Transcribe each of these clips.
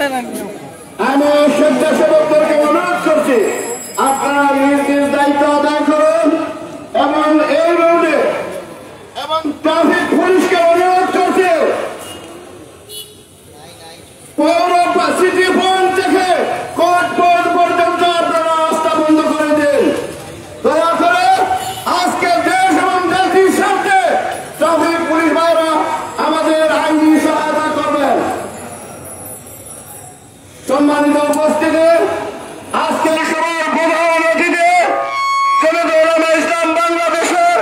আমি স্বেচ্ছাসেবকদেরকে অনুরোধ করছি আপনারা নিজ নিজ দায়িত্ব আদায় করুন এবং এই রোডে এবং ট্রাফিক পুলিশকে অনুরোধ করছি পৌর সিটি পয়েন্ট থেকে কোর্ট পর্যন্ত আপনারা রাস্তা বন্ধ করে দিন। দয়া করে আজকে দেশ এবং জাতির সাথে ট্রাফিক পুলিশ ভাইরা আমাদের আইনি সহায়তা করবেন। সম্মানিত উপস্থিতি, আজকে সভার প্রধান অতিথি জমিয়তুল উলামা ইসলাম বাংলাদেশের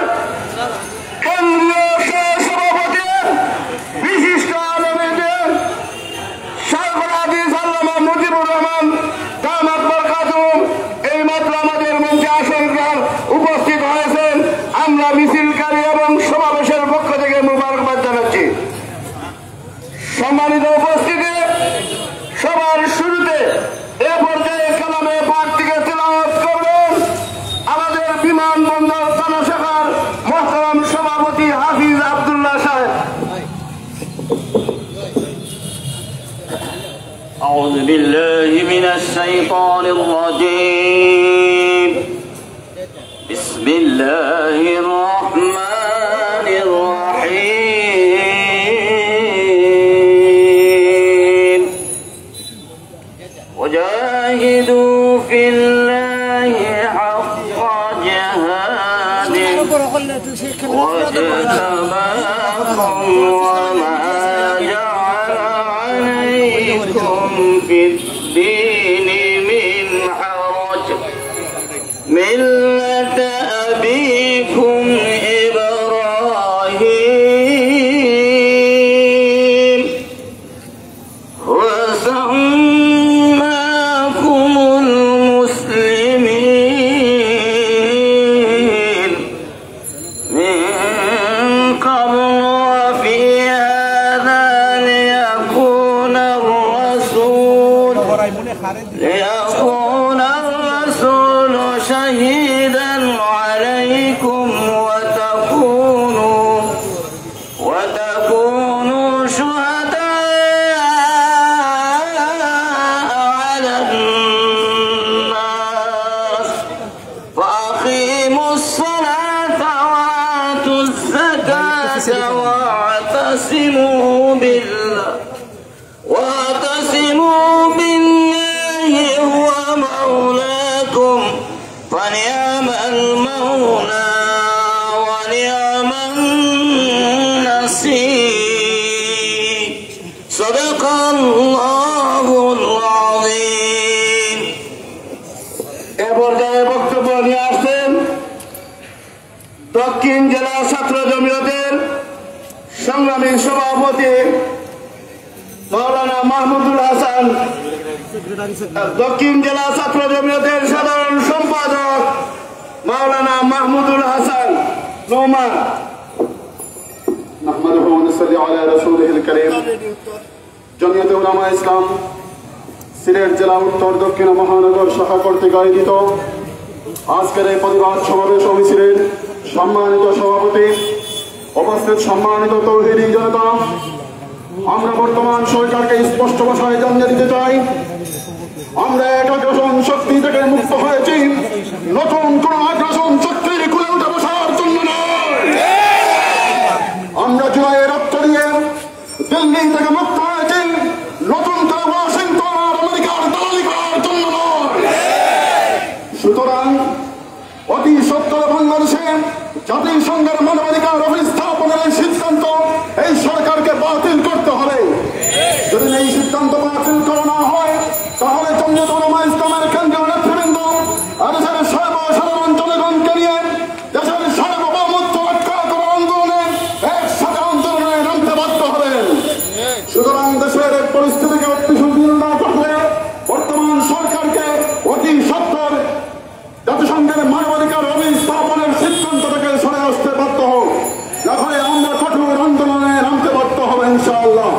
কেন্দ্রীয় সহসভাপতি বিশিষ্ট আলেমদের শাইখুল হাদিস আল্লামা মুজিবুর রহমান দামাত বরকাতুহুম এইমাত্র আমাদের মঞ্চে আসন গ্রহণ উপস্থিত হয়েছেন। আমরা মিছিলকারী এবং সমাবেশের পক্ষ থেকে মুবারকবাদ জানাচ্ছি। সম্মানিত উপস্থিতি, সবার শুরুতে এ পর্যায়ে কালামে পাক থেকে তেলাওয়াত করবেন আমাদের বিমানবন্দর থানা শাখার মোহতারাম সভাপতি হাফিজ আব্দুল্লাহ সাহেব। أعوذ بالله من الشيطان الرجيم بسم الله الرحمن الرحيم وجاهدوا في الله حق جهاده واجتباكم وما جعل عليكم في الدين من حرج ملة أبيكم إبراهيم وسماكم المسلمين من قبل وفي هذا ليكون الرسول شهيدا عليكم وتكونوا شهداء على الناس فأقيموا الصلاة وآتوا الزكاة واعتصموا بالله هو مولاكم فنعم المولى ونعم النصير صدق الله العظيم। এ পর্যায়ে বক্তব্য নিয়ে আসছেন দক্ষিণ জেলা ছাত্র জমিয়তের সংগ্রামী সভাপতি মাওলানা মাহমুদুল হাসান, দক্ষিণ জেলা ছাত্র জমিয়তের সাধারণ সম্পাদক মাওলানা মাহমুদুল হাসান নোমান। নাহমাদুহু ওয়া নুসাল্লি আলা রাসূলিহিল কারীম। জমিয়তুল উলামা ইসলাম সিলেট জেলা উত্তর দক্ষিণ মহানগর শাখা কর্তৃক আয়োজিত আজকের এই প্রতিবাদ সমাবেশ ও মিছিলের সম্মানিত সভাপতি, উপস্থিত সম্মানিত তৌহিদি জনতা, আমরা বর্তমান সরকারকে স্পষ্ট ভাষায় জানিয়ে দিতে চাই, আমরা এক আগ্রাসন শক্তি থেকে মুক্ত হয়েছি, নতুন কোন আগ্রাসন শক্তির খুলে উঠে বসার জন্য নয়। আমরা জুলাইয়ের রক্ত দিয়ে দিল্লি থেকে মুক্ত হয়েছি, নতুন করে ওয়াশিংটন আর আমেরিকার দালালি করার জন্য নয়। সুতরাং অতি সত্তর বাংলাদেশে জাতিসংঘের মানবাধিকার অফিস স্থাপনের এই সিদ্ধান্ত এই সরকারকে বাতিল করতে হবে। যদি এই সিদ্ধান্ত বাতিল করা না হয় তাহলে জমিয়তুল উলামা ইসলামের কেন্দ্রীয় নেতৃবৃন্দ আর দেশের সর্বসাধারণ জনগণকে নিয়ে দেশের সার্বভৌমত্ব রক্ষা করার আন্দোলনে একসাথে আন্দোলনে নামতে বাধ্য হবেন। সুতরাং দেশের পরিস্থিতিকে অতি সুদৃঢ় না করলে বর্তমান সরকারকে অতি সত্তর জাতিসংঘের মানবাধিকার অফিস স্থাপনের সিদ্ধান্ত থেকে সরে আসতে বাধ্য হোক, না হয় আমরা কঠোর আন্দোলনে নামতে বাধ্য হবে ইনশাআল্লাহ।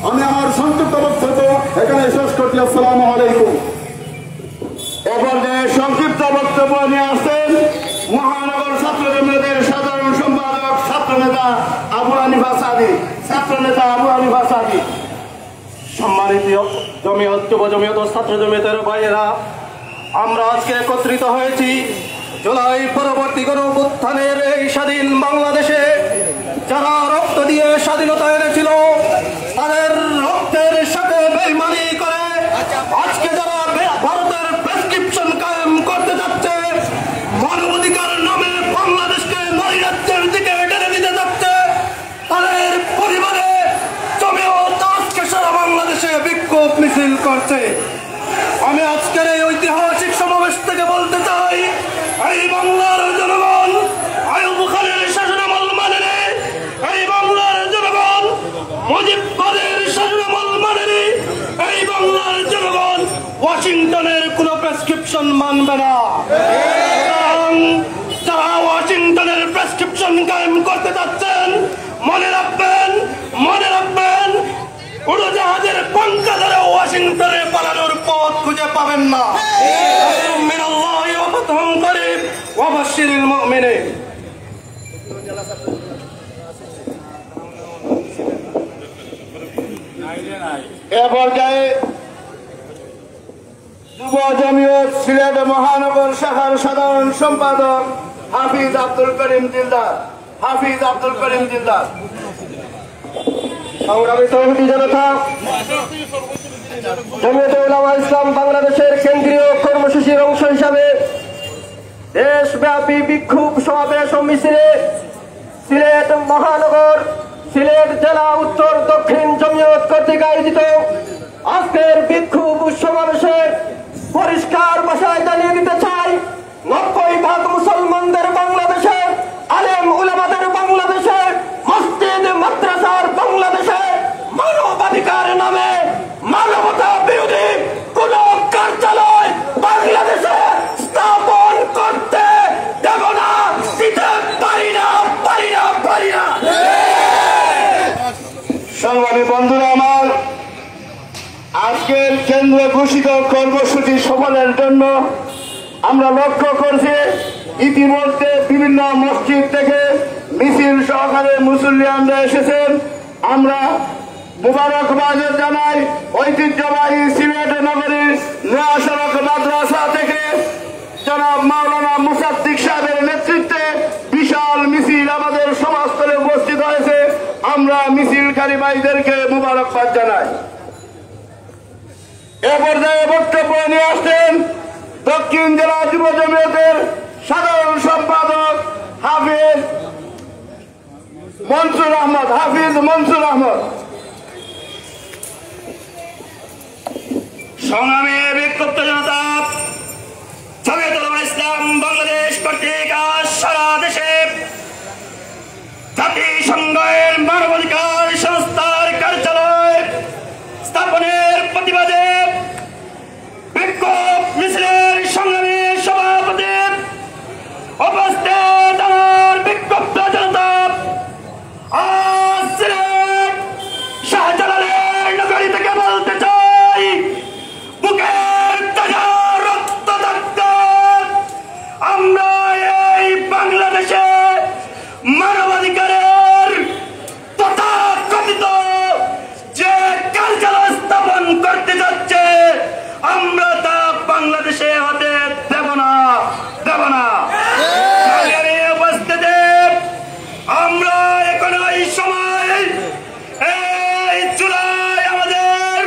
আমি আমার সংক্ষিপ্ত বক্তব্য এখানে শেষ করছি। আসসালামু আলাইকুম। এ পর্যায়ে সংক্ষিপ্ত বক্তব্য নিয়ে আসছেন মহানগর ছাত্র জমিয়তের সাধারণ সম্পাদক ছাত্রনেতা আবু হানিফা সাদি। সম্মানিত জমিয়ত, যুব জমিয়ত ও ছাত্র জমিয়তের ভাইয়েরা, আমরা আজকে একত্রিত হয়েছি জুলাই পরবর্তী গণঅভ্যুত্থানের এই স্বাধীন বাংলাদেশে যারা রক্ত দিয়ে স্বাধীনতা এনেছিল, তাদের রক্তের সাথে বেইমানি করে আজকে যারা ভারতের প্রেসক্রিপশন কায়েম করতে যাচ্ছে, মানবাধিকার নামে বাংলাদেশকে নৈরাজ্যের দিকে টেনে দিতে যাচ্ছে, তাদের পরিবারে জমিয়ত আজকে সারা বাংলাদেশে বিক্ষোভ মিছিল করছে। আমি আজকের এই ঐতিহাসিক সমাবেশ থেকে বলতে চাই, এই বাংলার জনগণ আইয়ুব খানের শাসনামল মানেনি, এই বাংলার জনগণ মুজিববাদের শাসনামল মানেনি, এই বাংলার জনগণ ওয়াশিংটনের কোন প্রেসক্রিপশন মানবে না। যারা ওয়াশিংটনের প্রেসক্রিপশন কায়েম করতে যাচ্ছেন, মনে রাখবেন উড়োজাহাজের পাঙ্খা ধরে ওয়াশিংটনে পালানোর পথ খুঁজে পাবেন না। মিনাল্লাহি ওয়া ফাতহুন করিব ওয়া বাশশিরিল মুমিনিন। এ পর্যায়ে যুব জমিয়ত সিলেট মহানগর শাখার সাধারণ সম্পাদক হাফিজ আব্দুল করিম দিলদার। সংগ্রামী তৌহিদি জনতা, জমিয়তে উলামা ইসলাম বাংলাদেশের কেন্দ্রীয় কর্মসূচির অংশ হিসাবে দেশব্যাপী বিক্ষোভ সমাবেশ ও মিছিলে সিলেট মহানগর, সিলেট জেলা, উত্তর দক্ষিণ জমিয়ত কর্তৃক আয়োজিত আজকের বিক্ষোভ সমাবেশে পরিষ্কার ভাষায় জানিয়ে দিতে চাই, 90% মুসলমানদের বাংলাদেশে, আলেম উলামাদের বাংলাদেশে, মসজিদ মাদ্রাসার বাংলাদেশে মানবাধিকার নামে মানবতা বিরোধী কোন কার্যালয় বাংলাদেশে স্থাপন করতে দেব না, দিতে পারি না। সংগ্রামী বন্ধুরা আমার, আজকের কেন্দ্রে ঘোষিত কর্মসূচি সফলের জন্য আমরা লক্ষ্য করছি ইতিমধ্যে বিভিন্ন মসজিদ থেকে মিছিল সহকারে মুসল্লিয়ানরা এসেছেন। আমরা মুবারকবাদ জানাই ঐতিহ্যবাহী সিলেট নগরীর নয়া সড়ক মাদ্রাসা থেকে জনাব মাওলানা মুসাদ্দিক সাহেবের নেতৃত্বে বিশাল মিছিল আমাদের সমাজস্থলে উপস্থিত হয়েছে। আমরা মিছিলকারী ভাইদেরকে মুবারকবাদ জানাই। এ পর্যায়ে বক্তব্য নিয়ে আসছেন দক্ষিণ জেলা যুব জমিয়তের সাধারণ সম্পাদক হাফিজ মনসুর আহমদ। সংগ্রামী বিক্ষুব্ধ জনতা, জমিয়তে উলামা ইসলাম বাংলাদেশ কর্তৃক আজ সারা দেশে জাতিসংঘের মানবাধিকার সংস্থার কার্যালয় স্থাপনের প্রতিবাদে বিক্ষোভ মিছিলের সংগ্রামী সভাপতি উপস্থিত আমার বিক্ষুব্ধ জনতা, আজ সিলেট শাহজালালের নগরী থেকে বলতে চাই, বুকের তাজা রক্ত থাকতে আমরা এই বাংলাদেশে মানবাধিকারের তথাকথিত যে কার্যালয় স্থাপন করতে যাচ্ছে, আমরা তা বাংলাদেশে হতে দেব না। উপস্থিতি আমরা এখন এই সময় এই জুলাই আমাদের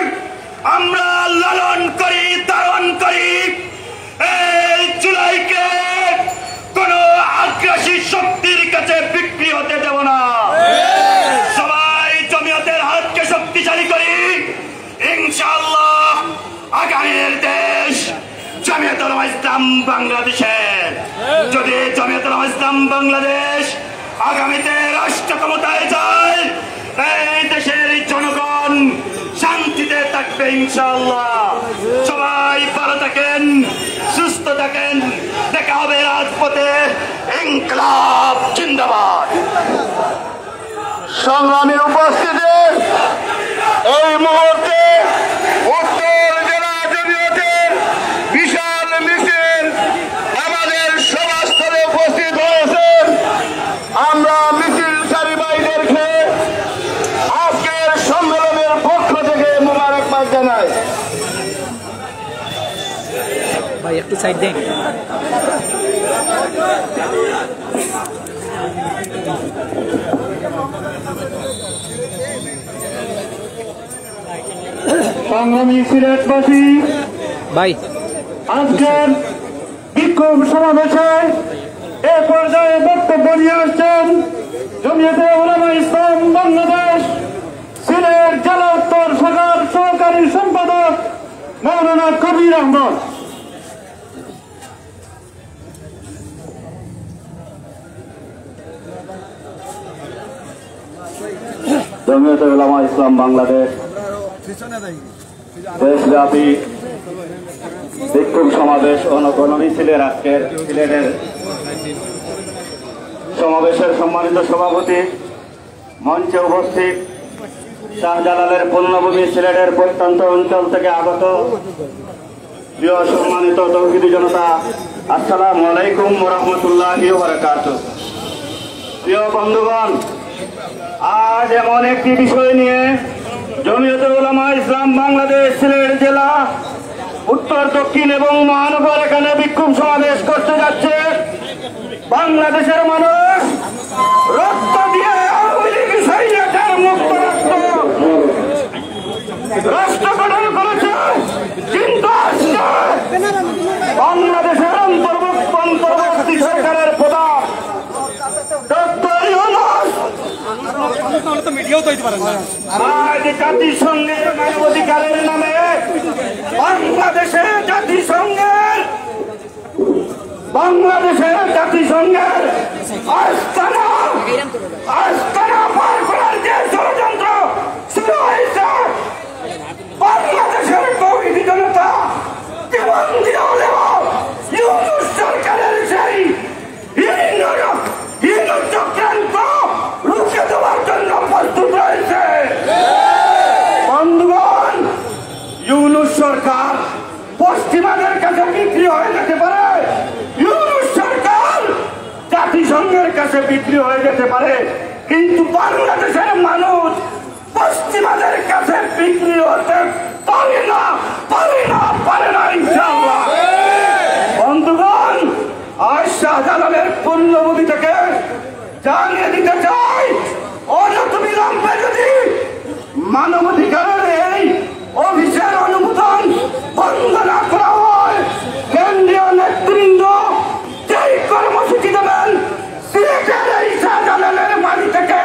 আমরা লালন করি, ধারণ করি, এই জুলাইকে কোন আগ্রাসী শক্তির কাছে বিক্রি হতে দেব না। সবাই জমিয়তের হাতকে শক্তিশালী করি, ইনশাআল্লাহ আগামীর দেশ জমিয়তে উলামা ইসলাম বাংলাদেশের। যদি জমিয়তে উলামা ইসলাম বাংলাদেশ আগামীতে রাষ্ট্র ক্ষমতায় যায়, এই দেশের জনগণ শান্তিতে থাকবে ইনশাআল্লাহ। সবাই ভালো থাকেন, সুস্থ থাকেন, দেখা হবে রাজপথে। ইনকিলাব জিন্দাবাদ। সংগ্রামী উপস্থিতি, এই মুহূর্তে উত্তর জেলা জমিয়তের বিশাল মিছিল আমাদের সমাজস্থলে উপস্থিত হয়েছেন। আমরা মিছিলকারী ভাইদেরকে আজকের সম্মেলনের পক্ষ থেকে মুবারক ভাই একটু সাইড দেন। সংগ্রামী সিলেটবাসী, ভাই আজকের বিক্ষোভ সমাবেশে এ পর্যায়ে বক্তব্য নিয়ে আসছেন জমিয়তে উলামা ইসলাম বাংলাদেশ সিলেট জেলা উত্তর শাখার সহকারী সম্পাদক মাওলানা কবির আহমদ। জমিয়তে উলামা ইসলাম বাংলাদেশ দেশব্যাপী বিক্ষোভ সমাবেশ ও গণমিছিলের আজকের সিলেটের সমাবেশের সম্মানিত সভাপতি, মঞ্চে উপস্থিত শাহজালালের পূর্ণভূমি সিলেটের প্রত্যন্ত অঞ্চল থেকে আগত প্রিয় সম্মানিত তৌহিদি জনতা, আসসালামু আলাইকুম ওয়া রাহমাতুল্লাহি ওয়া বারাকাতুহু। প্রিয় বন্ধুগণ, আজ এমন একটি বিষয় নিয়ে জমিয়তে উলামা ইসলাম বাংলাদেশ সিলেট জেলা উত্তর দক্ষিণ এবং মহানগর এখানে বিক্ষোভ সমাবেশ করতে যাচ্ছে। বাংলাদেশের মানুষ রক্ত দিয়ে মুক্ত রাষ্ট্র গঠন করেছে, কিন্তু বাংলাদেশের অন্তর্বর্তী সরকারের প্রধান ডক্টর ইউনূস আজ জাতিসংঘের মানবাধিকারের নামে বাংলাদেশের জাতিসংঘের আস্তানা পার করার যে ষড়যন্ত্র শুরু হয়েছে, বাংলাদেশের তৌহিদি জনতা জীবন দিয়ে হলেও ইউনূস সরকারের সেই হীন চক্রান্ত রুখে দেওয়ার জন্য প্রস্তুত রয়েছে। বন্ধুগণ, ইউনূস সরকার পশ্চিমাদের কাছে বিক্রি হয়ে যেতে পারে, ইউনূস সরকার জাতিসংঘের কাছে বিক্রি হয়ে যেতে পারে, কিন্তু বাংলাদেশের মানুষ পশ্চিমাদের কাছে বিক্রি হতে পারে না ইনশাআল্লাহ। বন্ধুগণ, আজ শাহজালালের পূর্ণভূমি থেকে জানিয়ে দিতে চাই, অনতিবিলম্বে যদি মানবাধিকারের এই অফিসের অনুমোদন বন্ধ না করা হয়, কেন্দ্রীয় নেতৃবৃন্দ যেই কর্মসূচি দেবেন, সিলেটের এই শাহজালালের বাড়ি থেকে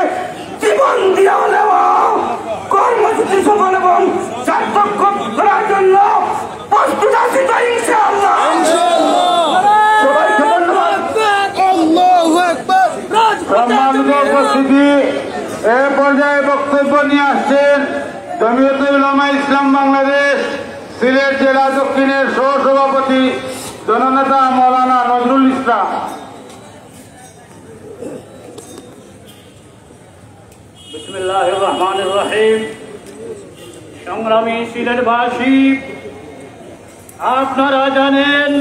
জীবন দিয়ে হলেও কর্মসূচি সফল এবং সার্থক করার জন্য প্রস্তুত আছি তো ইনশাআল্লাহ। সবাইকে ধন্যবাদ। সম্মানিত উপস্থিতি, এ পর্যায়ে বক্তব্য নিয়ে আসছেন জমিয়তে উলামা ইসলাম বাংলাদেশ সিলেট জেলা দক্ষিণের সহসভাপতি জননেতা মাওলানা নজরুল ইসলাম। বিসমিল্লাহির রহমানির রহিম। সংগ্রামী সিলেটবাসী, আপনারা জানেন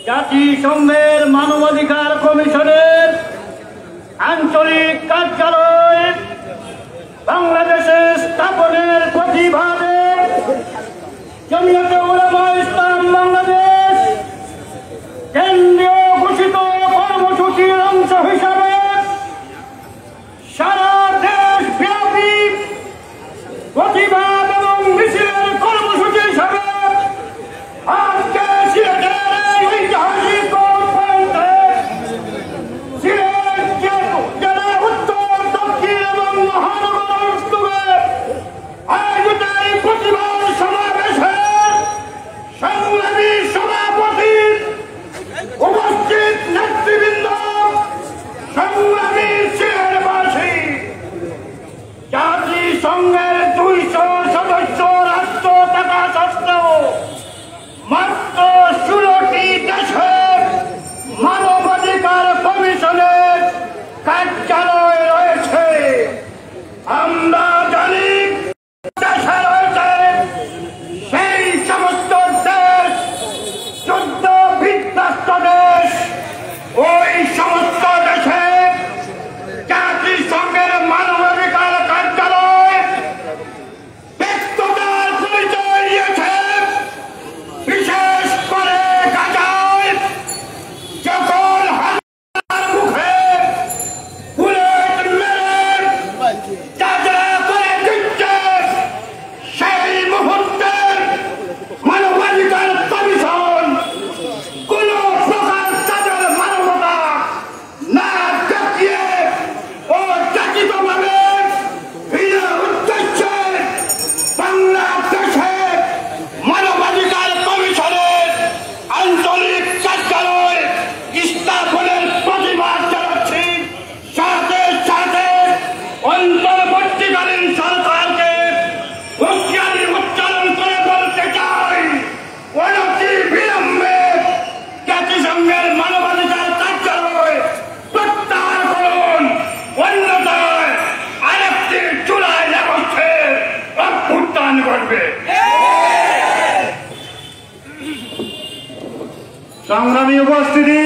জাতিসংঘের মানবাধিকার কমিশনের আঞ্চলিক কার্যালয় বাংলাদেশে স্থাপনের প্রতিবাদে জমিয়তে উলামা ইসলাম বাংলাদেশ কেন্দ্রীয় ঘোষিত কর্মসূচির অংশ হিসাবে সারা দেশব্যাপী প্রতিবাদ এবং মিছিলের কর্মসূচি হিসাবে আজকে সিলেটের ঐতিহাসিক প্রান্তে সিলেট জেলা উত্তর দক্ষিণ এবং মহানগর উত্তরে আয়োজিত এই প্রতিবাদ সমাবেশে সংগ্রামী সভাপতি, উপস্থিত নেতৃবৃন্দ, সংগ্রামী সিলেটবাসী, জাতিসংঘের 200 সদস্য রাষ্ট্র থাকা সত্ত্বেও মাত্র 16টি দেশের মানবাধিকার কমিশনের কার্যালয় রয়েছে। আমরা জানি দেশে রয়েছে সেই সমস্ত দেশ সংগ্রামী উপস্থিতি,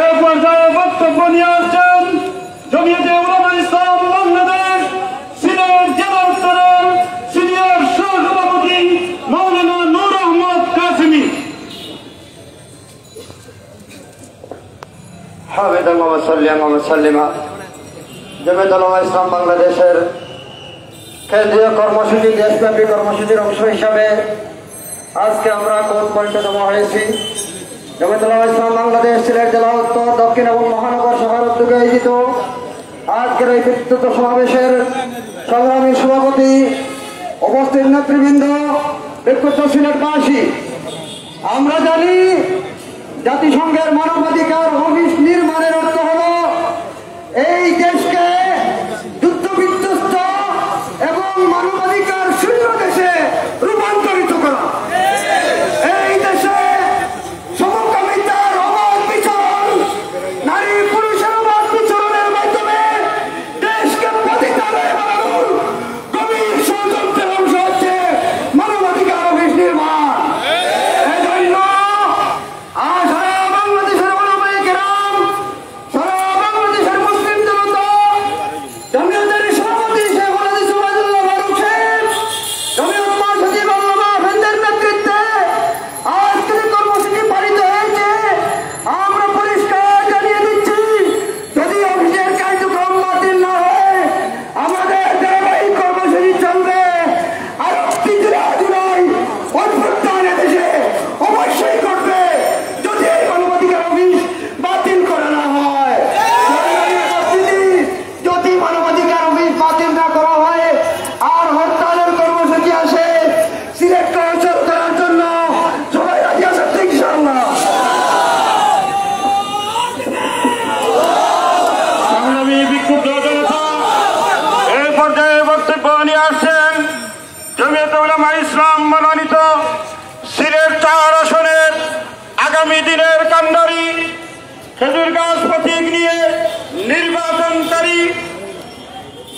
এ পর্যায়ে বক্তব্য নিয়ে আসছেন জমিয়তে উলামা ইসলাম বাংলাদেশ সিলেট জেলা উত্তরের সিনিয়র সহসভাপতি মাওলানা নূর আহমদ কাসেমি। হামিদান ওয়া সাল্লাল্লাহু ওয়া সাল্লামা। জমিয়তে উলামা ইসলাম বাংলাদেশের কেন্দ্রীয় কর্মসূচি, দেশব্যাপী কর্মসূচির অংশ হিসাবে আজকে আমরা কোর্ট পয়েন্টে জমা হয়েছি। জমিয়তে উলামা ইসলাম বাংলাদেশ সিলেট জেলা উত্তর, দক্ষিণ এবং মহানগর শাখার উদ্যোগে আয়োজিত আজকের এই বিস্তৃত সমাবেশের সংগ্রামী সভাপতি, উপস্থিত নেতৃবৃন্দ, বিক্ষুব্ধ সিলেটবাসী, আমরা জানি জাতিসংঘের মানবাধিকার অফিস নির্মাণের অর্থ হল এই দেশকে যুদ্ধ বিধ্বস্ত এবং মানবাধিকার শূন্য দেশে রূপান্তরিত করা। এই দেশে সমকামিতার অবাধ বিচরণ, নারী পুরুষের অবাধ বিচরণের মাধ্যমে দেশকে পতিতালয়ে বানানোর গভীর ষড়যন্ত্রের অংশ হচ্ছে মানবাধিকার অফিস নির্মাণ। এজন্য সারা বাংলাদেশের ওলামায়ে কেরাম, সারা বাংলাদেশের মুসলিম জনতা, জমিয়তের সভাপতি শেখ হাদিস ওবায়দুল্লাহ ফারুক সাহেব, জমিয়ত মহাসচিব আল্লামা আফেন্দের নেতৃত্বে আজকের কর্মসূচি পালিত হয়েছে। আমরা পরিষ্কার জানিয়ে দিচ্ছি, যদি অফিসের কার্যক্রম বাতিল না হয় আমাদের ধারাবাহিক কর্মসূচি চলবে। আরো 3 জুলাই অভ্যুত্থান দেশে অবশ্যই করবে যদি এই মানবাধিকার অফিস বাতিল করা না হয়। যদি মানবাধিকার অফিস বাতিল না করা হয় আর হরতালের কর্মসূচি আসে, সিলেটকে অচল করার জন্য সবাই রাজি আছেন তো ইনশাআল্লাহ? সংগ্রামী বিক্ষুব্ধ জনতা, এই পর্যায়ে বক্তব্য নিয়ে আসছেন জমিয়তে উলামা ইসলাম মনোনীত সিলেট 4 আসনের আগামী দিনের কান্ডারি, খেজুর গাছ প্রতীক নিয়ে নির্বাচনকারী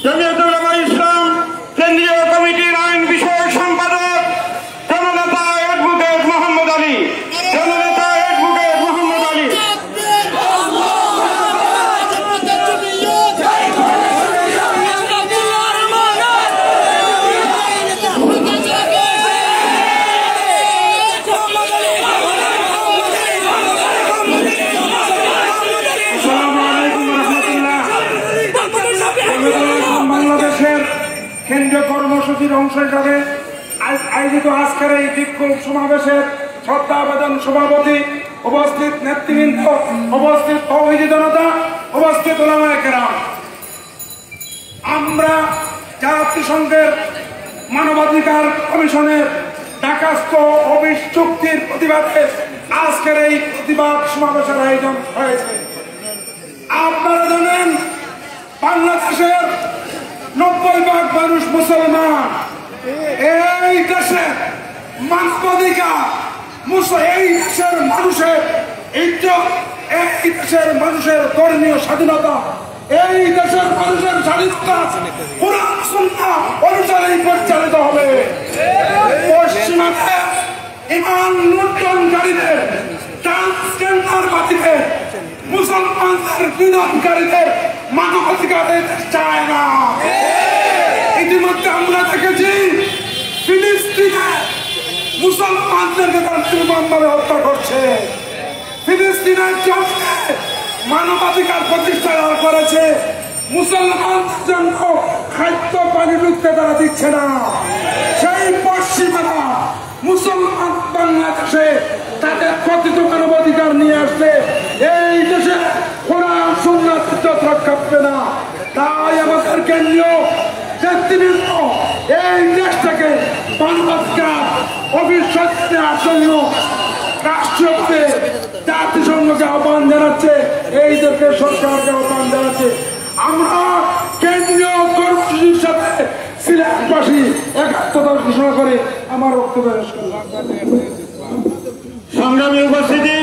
জমিয়তে উলামা ইসলাম কেন্দ্রীয় কমিটির আইন বিষয়ক সম্পাদক জননেতা অ্যাডভোকেট মোহাম্মদ আলী। জননেতা অ্যাডভোকেট মোহাম্মদ আলী। বাংলাদেশের কেন্দ্রীয় কর্মসূচির অংশ হিসাবে আয়োজিত আজকের এই বিক্ষোভ সমাবেশের শ্রদ্ধাভাজন সভাপতি, উপস্থিত নেতৃবৃন্দ, উপস্থিত তৌহিদি জনতা, উপস্থিত উলামায়ে কেরাম, আমরা জাতিসংঘের মানবাধিকার কমিশনের ঢাকাস্থ অফিস চুক্তির প্রতিবাদে আজকের এই প্রতিবাদ সমাবেশের আয়োজন হয়েছে। আপনারা জানেন বাংলাদেশের 90% মানুষ মুসলমান। এই দেশের মানবাধিকার, এই দেশের মানুষের ইজ্জত, এই দেশের মানুষের ধর্মীয় স্বাধীনতা, এই দেশের মানুষের স্বাধীনতা কুরআন সুন্নাহ অনুসারেই পরিচালিত হবে। পশ্চিমাতে ইমান লুণ্ঠনকারীদের, ট্রান্সজেন্ডারবাদীদের, মুসলমানদের বিনোদনকারীদের মানবাধিকার চায় না। ইতিমধ্যে আমরা দেখেছি ফিলিস্তিনে মুসলমানদেরকে তারা নির্মমভাবে হত্যা করছে। ফিলিস্তিনের জমিনে মানবাধিকার প্রতিষ্ঠা করেছে, মুসলমানদের জন্য খাদ্য পানি ঢুকতে তারা দিচ্ছে না। সেই পশ্চিমারা মুসলমান বাংলাদেশে তাদের কথিত মানবাধিকার নিয়ে আসছে। এই দেশে কোরআন সুন্নাহ ইজ্জত রক্ষা পাবে না। তাই আমাদের কেন্দ্রীয় নেতৃবৃন্দ এই দেশটাকে মানবাধিকার অফিস নেওয়ার জন্য রাষ্ট্রপতি জাতিসংঘকে আহ্বান জানাচ্ছে, এই দেশের সরকারকে আহ্বান জানাচ্ছে। আমরা কেন্দ্রীয় কর্মসূচির সাথে সিলেটবাসী একাত্মতা ঘোষণা করে আমার বক্তব্য শেষ করলাম। সংগ্রামী উপস্থিতি,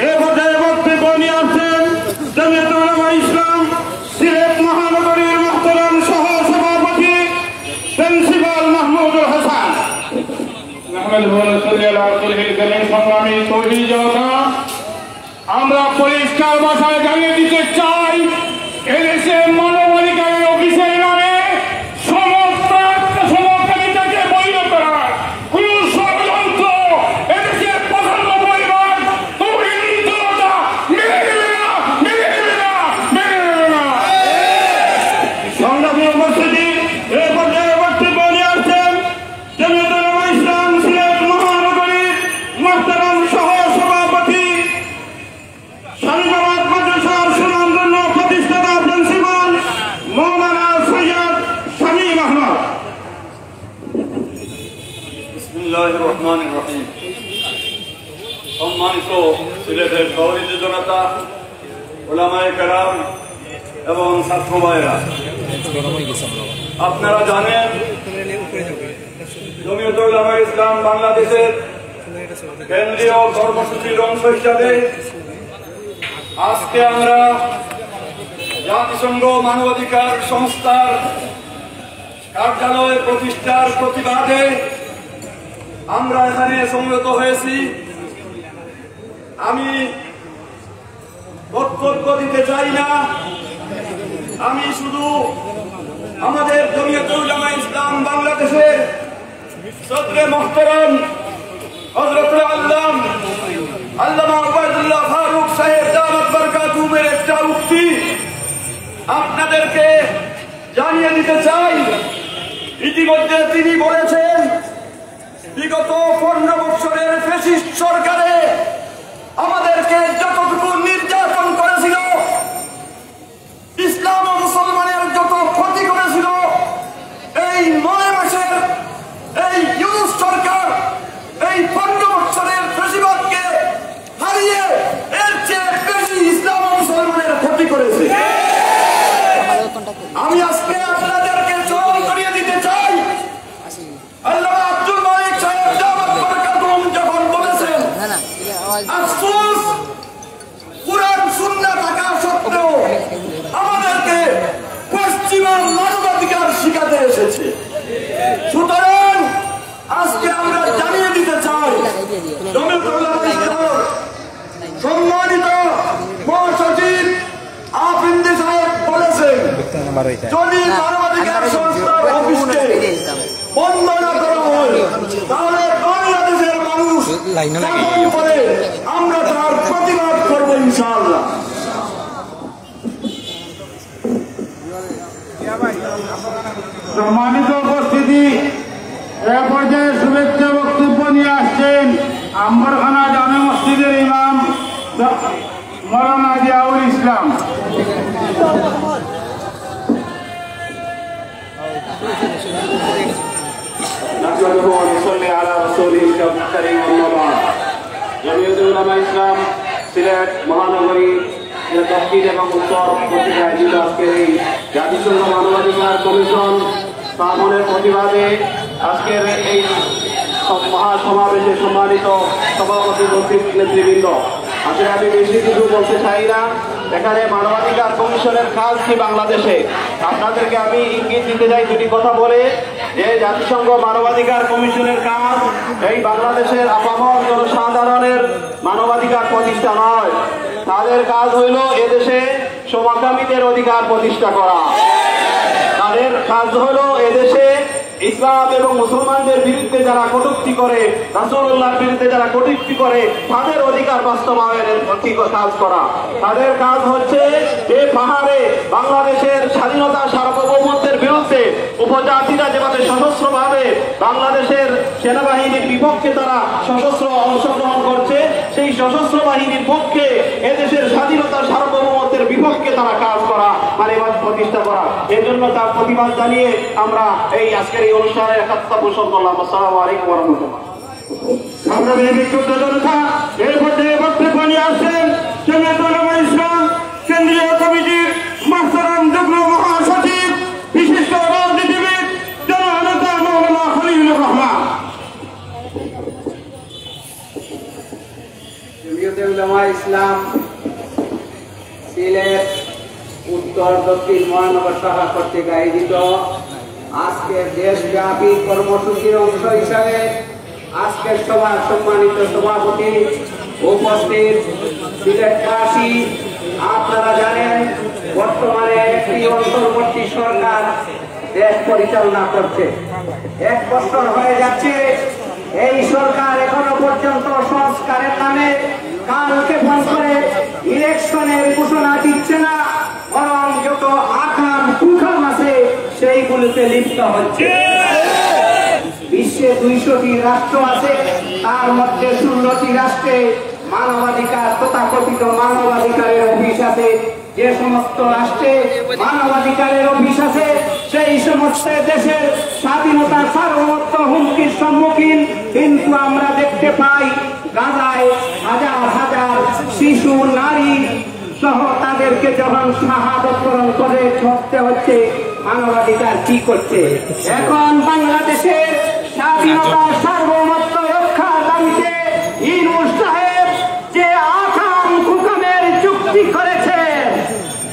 এ পর্যায়ে বক্তব্য নিয়ে আসছেন জমিয়তে উলামা ইসলাম সিলেট মহানগরীর মোহতারাম সহ সভাপতি প্রিন্সিপাল মাহমুদুল হাসান। সংগ্রামী তৈরি জনতা, আমরা পরিষ্কার ভাষায় জানিয়ে দিতে চাই, এদেশে মানবাধিকারের অফিসের নামে সমকামিতাকে বৈধ করার কোন ষড়যন্ত্র এদেশের প্রধান পরিবার তৌহিদি জনতা মেনে নেবে না, মেনে নেবে না, মেনে নেবে না। সংগ্রামী উপস্থিতি, এ পর্যায়ে বক্তব্য নিয়ে আসছেন জমিয়তুল উলামা ইসলাম সিলেট মহানগরীর মুহতারাম সহ সভাপতি, স্বামীবাদ মাদ্রাসার সুনামধন্য প্রতিষ্ঠাতা প্রিন্সিপাল মৌলানা সৈয়দ শামীম আহমদ। বিসমিল্লাহির রহমানির রহিম। সম্মানিত সিলেটের তৌহিদি জনতা, উলামায়ে কেরাম এবং ছাত্র ভাইয়েরা, আপনারা জানেন জমিয়তুল উলামা ইসলাম বাংলাদেশের কেন্দ্রীয় কর্মসূচির অংশ হিসাবে আজকে আমরা জাতিসংঘ মানবাধিকার সংস্থার কার্যালয় প্রতিষ্ঠার প্রতিবাদে আমরা এখানে সমবেত হয়েছি। আমি বক্তব্য দিতে চাই না, আমি শুধু আমাদের জমিয়তুল উলামা ইসলাম বাংলাদেশের সদরে মুহতারাম হযরত আল্লামা উবাইদুল্লাহ ফারুক সাহেব দামাত বরকাতুহুর একটা উক্তি আপনাদেরকে জানিয়ে দিতে চাই। ইতিমধ্যে তিনি বলেছেন, বিগত 15 বছরের ফ্যাসিস্ট সরকারে আমাদেরকে যতটুকু নির্যাতন করেছিল, ইসলাম ও মুসলমানের যত ক্ষতি করেছিল, এই 9 মাসের এই ইউনূস সরকার এই 15 বছরের ফ্যাসিবাদকে হারিয়ে এর চেয়ে বেশি ইসলাম ও মুসলমানের ক্ষতি করেছে। আমি আজকে আপনাদেরকে স্মরণ করিয়ে দিতে চাই, আল্লামা আব্দুল মালিক সাহেব দামাত বরকাতুহুম যখন বলেছেন, আফসোস কুরআন সুন্নাহ থাকা সত্ত্বেও আমাদেরকে পশ্চিমা মানবাধিকার শিখাতে এসেছে। সুতরাং আজকে আমরা জানিয়ে দিতে চাই, জমিয়তুল উলামা ইসলামের সম্মানিত মহাসচিব আফিন্দি সাহেব বলেছেন, যদি মানবাধিকার সংস্থার অফিসকে বন্ধ না করা হয় তাহলে বাংলাদেশের মানুষ কেমন করে আমরা তার প্রতিবাদ করবো ইনশাআল্লাহ। সম্মানিত উপস্থিতি, এ পর্যায়ে শুভেচ্ছা বক্তব্য নিয়ে আসছেন আম্বরখানা জামে মসজিদের ইমাম মৌলানা জিয়াউল ইসলাম। জমিয়তুল উলামা ইসলাম সিলেট মহানগরী দক্ষিণ এবং উত্তর কর্তৃক আয়োজিত আজকের এই জাতিসংঘ মানবাধিকার কমিশন স্থাপনের প্রতিবাদে আজকের এই মহাসমাবেশে সম্মানিত সভাপতি নেতৃবৃন্দ, আসলে আমি বেশি কিছু বলতে চাই না। এখানে মানবাধিকার কমিশনের কাজ কি বাংলাদেশে, আপনাদেরকে আমি ইঙ্গিত দিতে চাই দুটি কথা বলে, যে জাতিসংঘ মানবাধিকার কমিশনের কাজ এই বাংলাদেশের আপামর জনসাধারণের মানবাধিকার প্রতিষ্ঠা নয়, তাদের কাজ হইল এদেশে সমকামীদের অধিকার প্রতিষ্ঠা করা। তাদের কাজ হলো এদেশে ইসলাম এবং মুসলমানদের বিরুদ্ধে যারা কটূক্তি করে, রাসূলুল্লাহর বিরুদ্ধে যারা কটূক্তি করে, তাদের অধিকার বাস্তবায়নের কাজ করা। তাদের কাজ হচ্ছে এই পাহাড়ে বাংলাদেশের স্বাধীনতা সার্বভৌমত্বের বিরুদ্ধে উপজাতিরা যেভাবে সশস্ত্রভাবে বাংলাদেশের সেনাবাহিনীর বিপক্ষে তারা সশস্ত্র অংশগ্রহণ করছে, সেই সশস্ত্র বাহিনীর পক্ষে এদেশের স্বাধীনতা সার্বভৌমত্বের বিপক্ষে তারা কাজ করা, মানবাধিকার প্রতিষ্ঠা করা। এর জন্য তার প্রতিবাদ জানিয়ে আমরা এই আজকের এই অনুষ্ঠানে একাত্মতা পোষণ করলাম। আসসালামু আলাইকুম ওয়া রাহমাতুল্লাহ। সংগ্রামী বিক্ষুব্ধ জনতা, এই পর্যায়ে বক্তব্য নিয়ে আসছেন জমিয়তুল উলামা ইসলাম কেন্দ্রীয় কমিটির মুহতারাম যুগ্ম মহাসচিব, বিশিষ্ট রাজনীতিবিদ জননেতা মৌলানা খলিলুর রহমান। জমিয়তুল উলামা ইসলাম সিলেট উত্তর দক্ষিণ মহানগর শাখা কর্তৃক আয়োজিত আজকের দেশব্যাপী কর্মসূচির অংশ হিসাবে আজকের সভার সম্মানিত সভাপতি, উপস্থিত সিলেটবাসী, আপনারা জানেন বর্তমানে একটি অন্তর্বর্তী সরকার দেশ পরিচালনা করছে। 1 বছর হয়ে যাচ্ছে, এই সরকার এখনো পর্যন্ত সংস্কারের নামে কালকে ফোন করে ইলেকশনের ঘোষণা দিচ্ছে না, বরং যত আকাম কুকাম আছে সেইগুলিতে লিপ্ত হচ্ছে। বিশ্বে 200টি রাষ্ট্র আছে, তার মধ্যে 16টি রাষ্ট্রে মানবাধিকার তথাকথিত মানবাধিকারের অফিস আছে। যে সমস্ত রাষ্ট্রে মানবাধিকারের অফিস আছে সেই সমস্ত দেশের স্বাধীনতা সার্বভৌমত্ব হুমকির সম্মুখীন। কিন্তু আমরা দেখতে পাই গাজায় হাজার হাজার শিশু, নারী সহ তাদেরকে যখন শাহাদত বরণ করে ছড়তে হচ্ছে, মানবাধিকার কি করছে? এখন বাংলাদেশের স্বাধীনতা সার্বভৌমত্ব রক্ষার দাবিতে ইউনূস সাহেব যে আকাম কুকামের চুক্তি করেছে,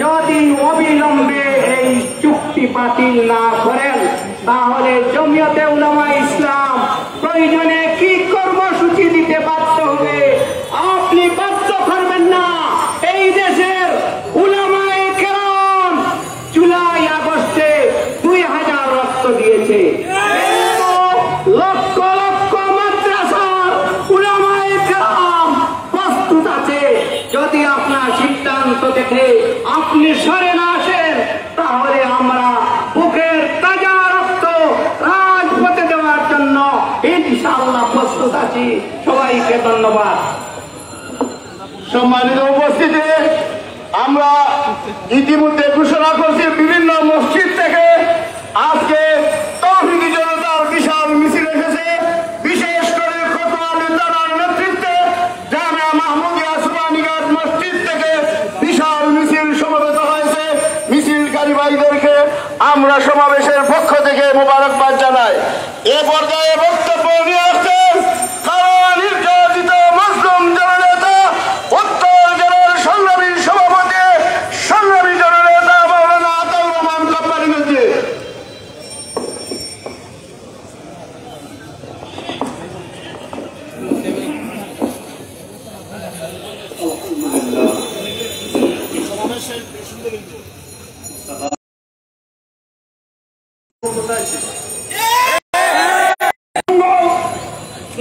যদি অবিলম্বে এই চুক্তি বাতিল না করেন তাহলে জমিয়তে উলামা ইসলাম প্রয়োজনে কি কর্মসূচি দিতে বাধ্য হবে। আপনি বাধ্য করবেন না। এই দেশের উলামায়ে কেরাম জুলাই আগস্টে 2000 রক্ত দিয়েছে। লক্ষ লক্ষ মাদ্রাসার উলামায়ে কেরাম প্রস্তুত আছে। যদি আপনার সিদ্ধান্ত দেখে আপনি সরে না আসেন তাহলে আমরা বুকের তাজা রক্ত রাজপথে দেওয়ার জন্য ইনশাআল্লাহ প্রস্তুত আছি। সবাইকে ধন্যবাদ। সম্মানিত উপস্থিতি, আমরা ইতিমধ্যে ঘোষণা করছি বিভিন্ন মসজিদ থেকে আজকে তৌহিদি জনতার বিশাল মিছিল এসেছে। বিশেষ করে কোতোয়ালি থানার নেতৃত্বে জামিয়া মাহমুদিয়া সুবহানীঘাট মসজিদ থেকে বিশাল মিছিল সমবেত হয়েছে। মিছিলকারী ভাইদেরকে আমরা সমাবেশের পক্ষ থেকে মোবারকবাদ জানাই। এ পর্যায়ে বক্তব্য নিয়ে আসছেন কারণ নির্যাতিত মুসলিম জননেতা উত্তর জেলার সংগ্রামী সভাপতি, সংগ্রামী জননেতা মাওলানা আতাউর রহমান কাপ্পানী মসজিদ।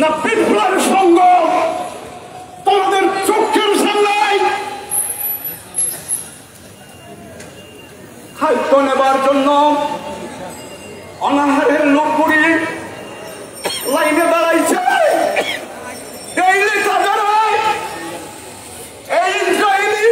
না বিপ্লব সঙ্গ তোমাদের চোখের সামনে খাদ্য নেবার জন্য অনাহারের লোকগুলি লাইনে দাঁড়াইছে। এই ইসরায়েলি